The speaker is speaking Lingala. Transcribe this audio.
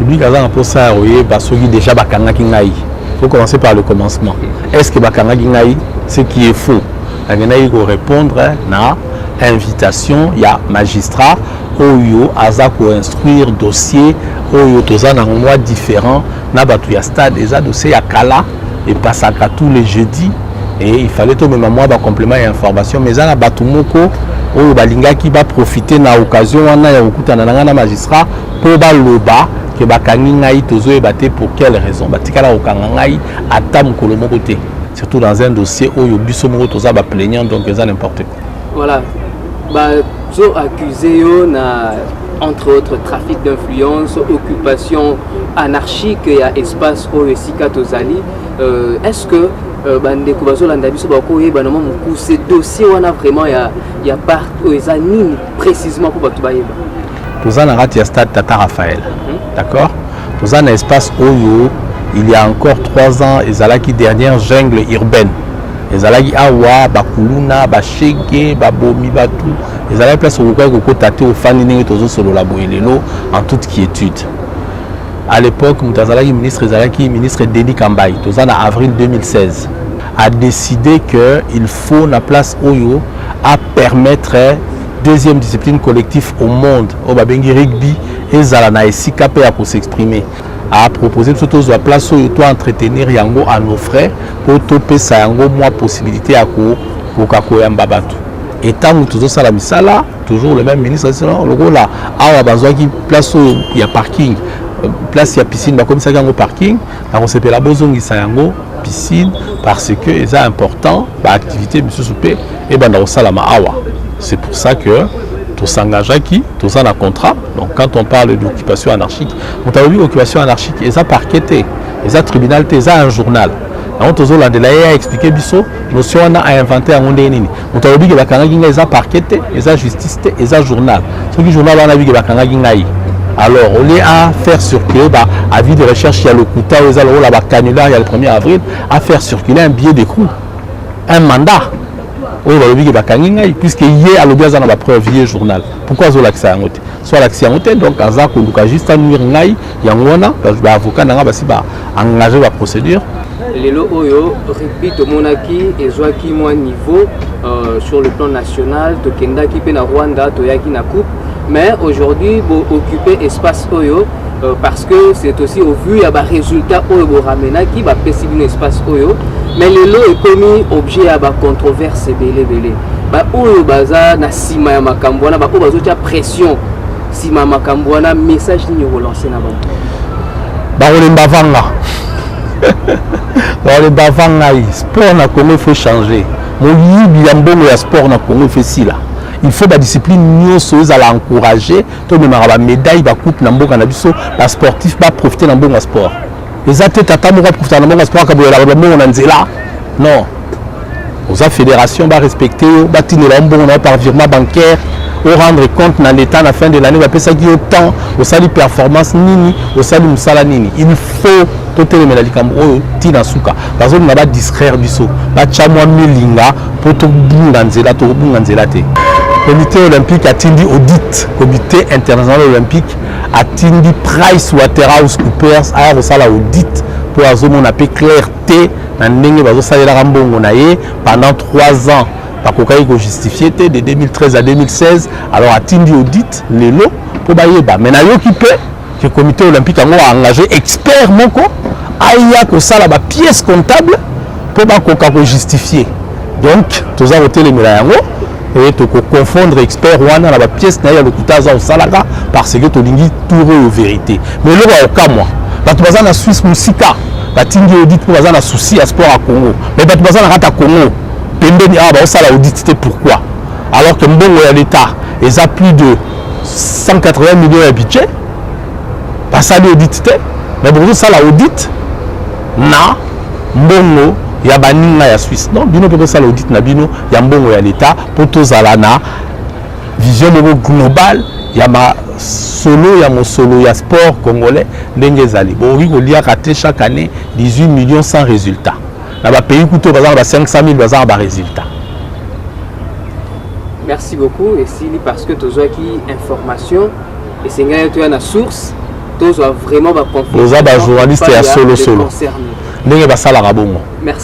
public a pour ça parce qu'il déjà bakanga kingai. Il faut commencer par le commencement. Est-ce que bakanga kingai ce qui est faux? Il faut répondre na invitation, il y a magistrat oyo azako instruire dossier oyo tozana en mois différent na batu ya stade déjà dossier ya kala et passe à tous les jeudis et il fallait tout même moi ba complément et information mais na batu moko oyo balinga qui va profiter na occasion wana ya okutana na magistrat pour ba loba que bakangi ngai tozo ebate pour quelle raison batikala okanga ngai ata mukolo moko te surtout dans un dossier oyo biso moko toza ba plaignant donc ça n'importe quoi. Voilà. Bah, zo accusé na entre autres trafic d'influence, occupation anarchique et espace au Sika Tozali. Est-ce que bande kubazo landa biso ba ko yeba na mo ces dossiers on a vraiment il y a part nini précisément pour batu bayeba. Tozana rati stade Tata Raphaël. D'accord? Tozana espace oyo il y a encore 3 ans ezalaki dernière jungle urbaine. Ezalaki awa bakuluna bashege babomi batu ezalaki place où ko tate au fani ningi tozo solo la boelelo en toute quiétude. À l'époque Mutazalaki ministre Denis Kambai tozana avril 2016 a décidé que il faut na place oyo à permettre deuxième discipline collective au monde au babengi rugby ezala na esika pe pour s'exprimer. A proposé surtout la place où il doit entretenir yango à nos frais pour toper ça yango moins possibilité à koyamba batu. Et tant que toujours ça la misala toujours le même ministre le gros là a besoin qui place où il y a parking place il y a piscine comme ça yango parking on se fait la besoin qui ça yango piscine parce que c'est important pour activité monsieur soupé et ben dans salama awa. C'est pour ça que tout s'engage qui, tout ça dans le contrat. Donc quand on parle d'occupation anarchique, on t'a vu occupation anarchique, et ça parqueté, et ça tribunal, et ça un journal. On t'a dit là a expliqué biso, notion on a inventé un monde nini. On t'a dit que la Kanagina est parqueté, et ça justice, et ça journal. Ce qui journal on a vu que la Kanagina alors on est à faire circuler, avis de recherche, il y a le Kouta, il y a le canular, il y a le 1er avril, à faire circuler un billet d'écrou, un mandat. Puisque hier à l'objet de la preuve journal. Pourquoi zo l'accès à noter? Soit l'accès à noter donc à ça qu'on juste à nuire ngai yangona parce que avocat n'a pas si ba engagé la procédure. Lelo oyo répète monaki et zoaki moi niveau sur le plan national to kenda ki pe na Rwanda to yaki na coupe mais aujourd'hui bo occuper espace oyo parce que c'est aussi au vu il y a des résultats oyo bo ramena ki ba pesi un espace oyo mais le lot est commis objet à la controverse belé. Bah oyo baza na sima ya makambwana ba ko bazo tia pression sima makambwana message ni relancer na bantu. Ba olemba vanga. Ba olemba vanga sport na Congo faut changer. Mon yibi ya mbongo ya sport na Congo fait si là. Il faut la discipline nyonso za la encourager to me maraba médaille ba coupe na mboka na biso ba sportif ba profiter na mbongo sport. Les athlètes à Tamura pour faire un sport comme non. Aux fédérations va respecter, bâtir par virement bancaire, au rendre compte dans l'état à la fin de l'année, va ça qui autant au salut performance nini, au salut musala nini. Il faut tout les médailles comme tina suka. Parce qu'on n'a pas distraire biso, pas chamwa milinga pour tout bunganzela, tout bunganzelate. Comité olympique a tindi audit, comité international olympique a tindi PricewaterhouseCoopers a reçu l'audit pour avoir une clarté pendant 3 ans. Par contre, il faut justifier de 2013 à 2016. Alors a tindi audit les lots pour bailler. Mais il y a le comité olympique a engagé expert moko aya que ça la pièce comptable pour justifier. Donc, tous a voté les médailles et tu confondre expert wana la pièce na ya le kutaza au salaka parce que tu lingi touré aux vérités mais le au cas moi batu baza na Suisse musika batingi audit pour baza na souci à sport à Congo mais batu baza na rata Congo pembeni ah ba sala audit c'était pourquoi alors que mbongo ya l'état ils a plus de 180 millions de budget pas ça audit mais pour ça la audit na mbongo ya baninga ya Suisse non bino peut ça l'audit na bino ya mbongo ya l'état pour tous alana vision globale ya ma solo ya mo solo ya sport congolais ndenge zali bon oui ko lia raté chaque année 18 millions sans résultat na ba pays kuto bazar ba 500 000 bazar ba résultat. Merci beaucoup et si parce que tozo ki information et c'est ngaya to na source tous vraiment Oza ba journaliste ya solo solo. Ndenge basala bongo. Merci.